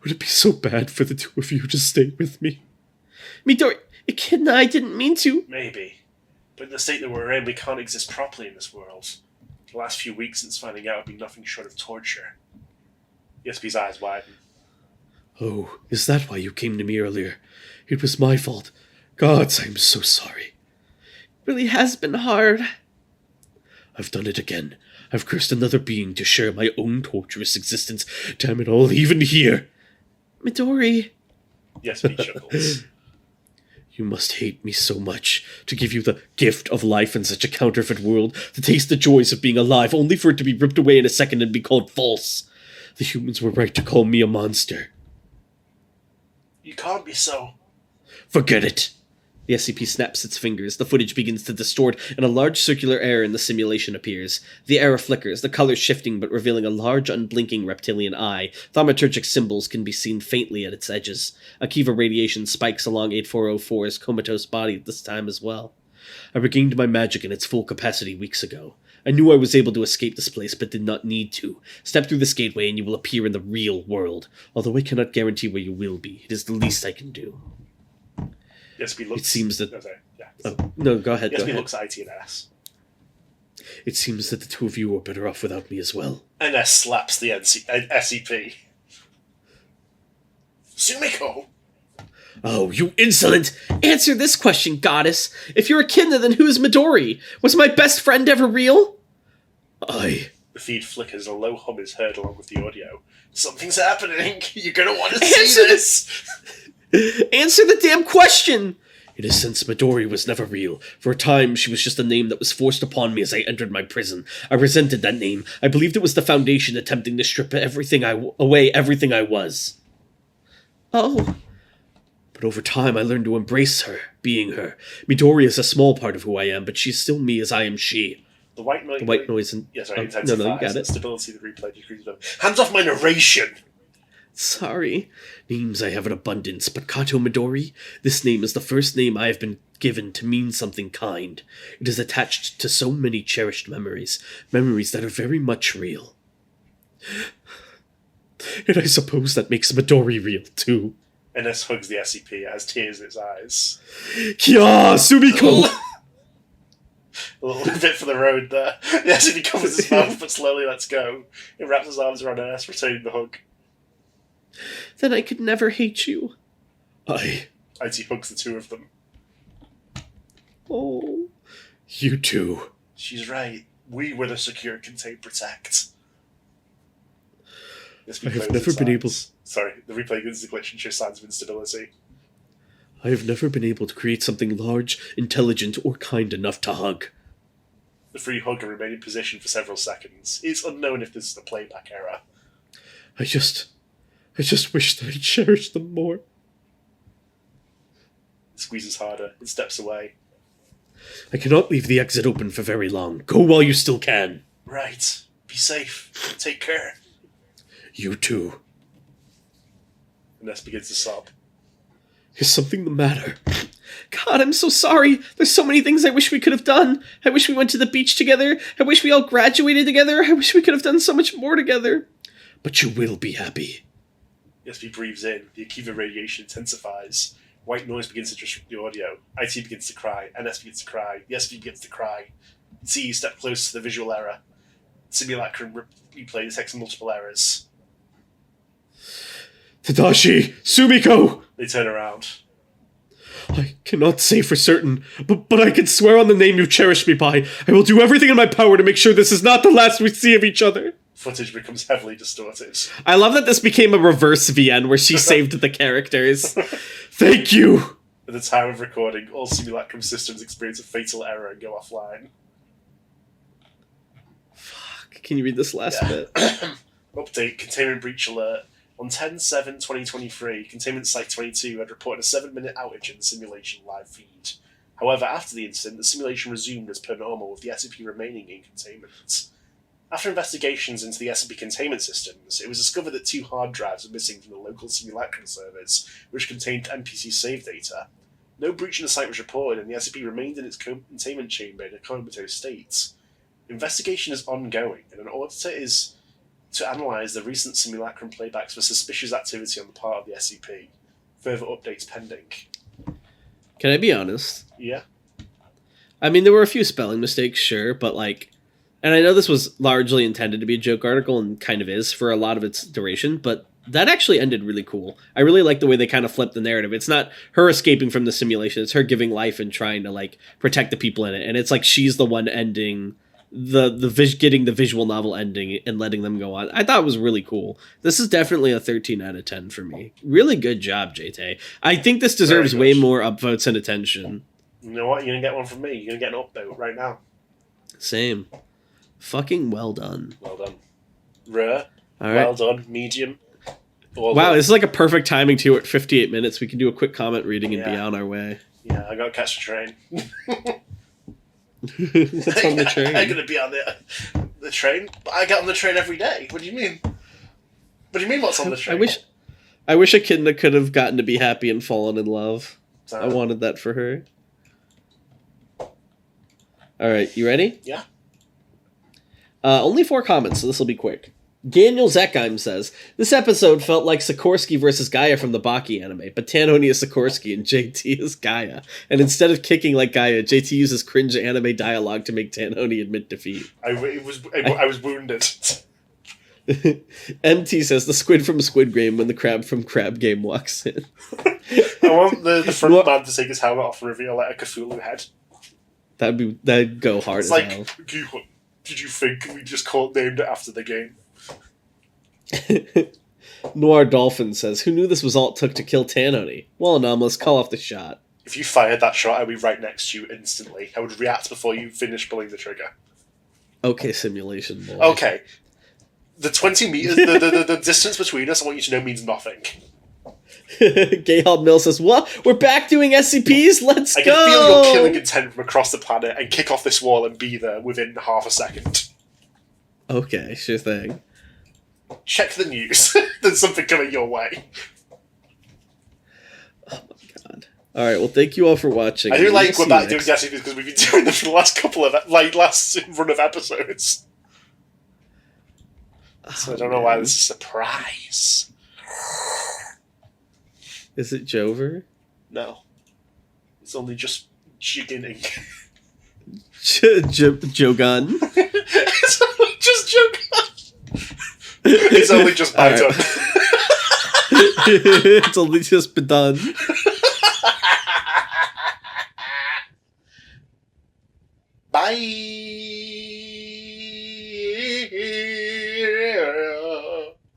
Would it be so bad for the two of you to stay with me? Midori, Echidna, I didn't mean to. Maybe. But in the state that we're in, we can't exist properly in this world. The last few weeks since finding out have been nothing short of torture. The SCP's eyes widen. Oh, is that why you came to me earlier? It was my fault. Gods, I'm so sorry. It really has been hard. I've done it again. I've cursed another being to share my own torturous existence. Damn it all, even here. Midori. The SCP chuckles. You must hate me so much, to give you the gift of life in such a counterfeit world, to taste the joys of being alive, only for it to be ripped away in a second and be called false. The humans were right to call me a monster. You can't be so. Forget it. The SCP snaps its fingers, the footage begins to distort, and a large circular error in the simulation appears. The error flickers, the colors shifting but revealing a large unblinking reptilian eye. Thaumaturgic symbols can be seen faintly at its edges. Akiva radiation spikes along 8404's comatose body at this time as well. I regained my magic in its full capacity weeks ago. I knew I was able to escape this place, but did not need to. Step through this gateway and you will appear in the real world. Although I cannot guarantee where you will be, it is the least I can do. Yes, we look. It seems that... No, sorry. Yeah. Oh, no, go ahead, Yes, go we ahead. looks at IT and S. It seems that the two of you are better off without me as well. And S slaps the SCP. Sumiko! Oh, you insolent! Answer this question, goddess. If you're Echidna, then who's Midori? Was my best friend ever real? I... The feed flickers and a low hum is heard along with the audio. Something's happening! You're gonna want to see this! Answer the damn question! In a sense, Midori was never real. For a time, she was just a name that was forced upon me as I entered my prison. I resented that name. I believed it was the Foundation attempting to strip away everything I was. Oh. But over time, I learned to embrace her, being her. Midori is a small part of who I am, but she's still me as I am she. The white noise... The white noise and... Yeah, sorry, no, intensifies. you got it. Stability of the replay decreases. Hands off my narration! Sorry. Names I have in abundance, but Kato Midori? This name is the first name I have been given to mean something kind. It is attached to so many cherished memories, memories that are very much real. And I suppose that makes Midori real, too. NS hugs the SCP, it has tears in its eyes. Kya, Sumiko! A little bit for the road there. The SCP covers his mouth, but slowly lets go. It wraps his arms around NS, returning the hug. Then I could never hate you. IT hugs the two of them. Oh. You too. She's right. We were the secure, contain, protect. I have never been able... Sorry, the replay gives the glitch and shows signs of instability. I have never been able to create something large, intelligent, or kind enough to hug. The free hugger remained in position for several seconds. It's unknown if this is a playback error. I just wish that I cherished them more. It squeezes harder. It steps away. I cannot leave the exit open for very long. Go while you still can. Right. Be safe. Take care. You too. And Ness begins to sob. Is something the matter? God, I'm so sorry. There's so many things I wish we could have done. I wish we went to the beach together. I wish we all graduated together. I wish we could have done so much more together. But you will be happy. ESP breathes in. The Akiva radiation intensifies. White noise begins to disrupt the audio. IT begins to cry. NS begins to cry. The SV begins to cry. C step close to the visual error. Simulacrum replay detects multiple errors. Tadashi! Sumiko! They turn around. I cannot say for certain, but I can swear on the name you cherished me by. I will do everything in my power to make sure this is not the last we see of each other. Footage becomes heavily distorted. I love that this became a reverse VN where she saved the characters. Thank you! At the time of recording, all simulacrum systems experience a fatal error and go offline. Fuck, can you read this last bit? Update, containment breach alert. On 10/7/2023, Containment Site 22 had reported a 7-minute outage in the simulation live feed. However, after the incident, the simulation resumed as per normal, with the SCP remaining in containment. After investigations into the SCP containment systems, it was discovered that 2 hard drives were missing from the local simulacrum servers, which contained NPC save data. No breach in the site was reported, and the SCP remained in its containment chamber in a comatose state. Investigation is ongoing, and an auditor is to analyse the recent simulacrum playbacks for suspicious activity on the part of the SCP. Further updates pending. Can I be honest? Yeah? I mean, there were a few spelling mistakes, sure, but and I know this was largely intended to be a joke article and kind of is for a lot of its duration, but that actually ended really cool. I really like the way they kind of flipped the narrative. It's not her escaping from the simulation, it's her giving life and trying to protect the people in it, and it's like she's the one ending getting the visual novel ending and letting them go on. I thought it was really cool. This is definitely a 13 out of 10 for me. Really good job, JT. I think this deserves way more upvotes and attention. You know what? You're going to get one from me. You're going to get an upvote right now. Same. Fucking well done. Well done. Rare. All right. Well done. Medium. Wow, this is like a perfect timing too. At 58 minutes, we can do a quick comment reading and be on our way. Yeah, I got to catch the train. What's on the train? I'm going to be on the train. I get on the train every day. What do you mean? What do you mean what's on the train? I wish Echidna could have gotten to be happy and fallen in love. I wanted that for her. Alright, you ready? Yeah. Only 4 comments, so this will be quick. Daniel Zekheim says, this episode felt like Sikorsky versus Gaia from the Baki anime, but Tanoni is Sikorsky and JT is Gaia. And instead of kicking like Gaia, JT uses cringe anime dialogue to make Tanoni admit defeat. I was wounded. MT says, the squid from Squid Game when the crab from Crab Game walks in. I want the front man to take his helmet off and reveal a Cthulhu head. That'd go hard it's as like, hell. Did you think we just named it after the game? Noir Dolphin says, who knew this was all it took to kill Tanoni? Well, Anomalous, call off the shot. If you fired that shot, I'd be right next to you instantly. I would react before you finish pulling the trigger. Okay, simulation boy. Okay. The 20 meters, the distance between us, I want you to know, means nothing. Gayhald Mill says, what? We're back doing SCPs? Let's go! I can feel your killing intent from across the planet and kick off this wall and be there within half a second. Okay, sure thing. Check the news. There's something coming your way. Oh my god. Alright, well thank you all for watching. I do like we're back doing SCPs because we've been doing them for the last couple of, last run of episodes. So I don't know why this is a surprise. Is it Jover? No. It's only just beginning. Jogun? It's only just Jogun. It's only just Python. It's only just been done. Bye.